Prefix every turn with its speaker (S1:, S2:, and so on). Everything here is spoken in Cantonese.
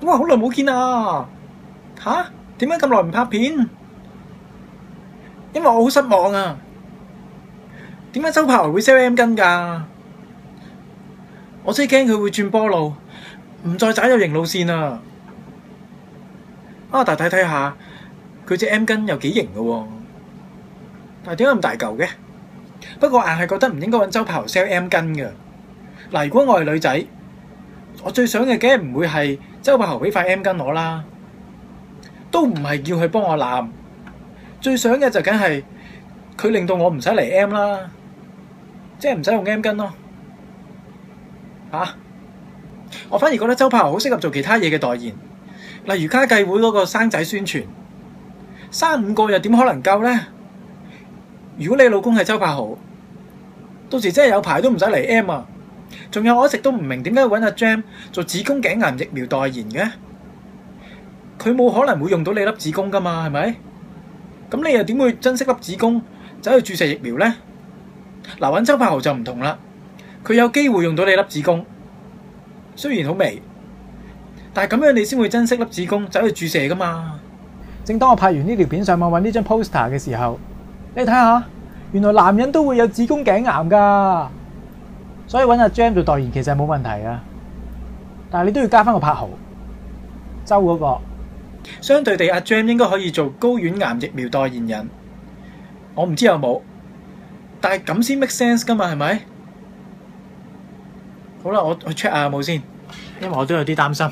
S1: 哇，好耐冇見啊！吓？點解咁耐唔拍片？因為我好失望啊！點解周柏豪會 sell M 巾㗎？我真係驚佢會轉波路，唔再走有型路線啊！但係睇下佢隻 M 巾又幾型㗎喎，但係點解咁大嚿嘅？不過硬係覺得唔應該揾周柏豪 sell M 巾㗎。嗱，如果我係女仔，我最想嘅梗係唔會係周柏豪俾塊 M 巾我啦，都唔係叫佢幫我攬，最想嘅就梗係佢令到我唔使嚟 M 啦，即係唔使用 M 巾咯。我反而覺得周柏豪好適合做其他嘢嘅代言，例如家計會嗰個生仔宣傳，3-5個又點可能夠呢？如果你老公係周柏豪，到時真係有排都唔使嚟 M 啊！仲有我一直都唔明點解揾阿 Jam 做子宮頸癌疫苗代言嘅，佢冇可能會用到你粒子宮噶嘛，係咪？咁你又點會珍惜粒子宮走去注射疫苗呢？嗱，揾周柏豪就唔同啦，佢有機會用到你粒子宮，雖然好微，但係咁樣你先會珍惜粒子宮走去注射噶嘛。正當我拍完呢條片上網揾呢張 poster 嘅時候，你睇下，原來男人都會有子宮頸癌噶，所以揾阿 Jam 做代言其實係冇問題噶，但係你都要加翻個柏豪，周嗰個。相對地，阿 Jam 應該可以做睾丸癌疫苗代言人，我唔知有冇，但係咁先 make sense 噶嘛，係咪？好啦，我去 check 下有冇先，因為我都有啲擔心。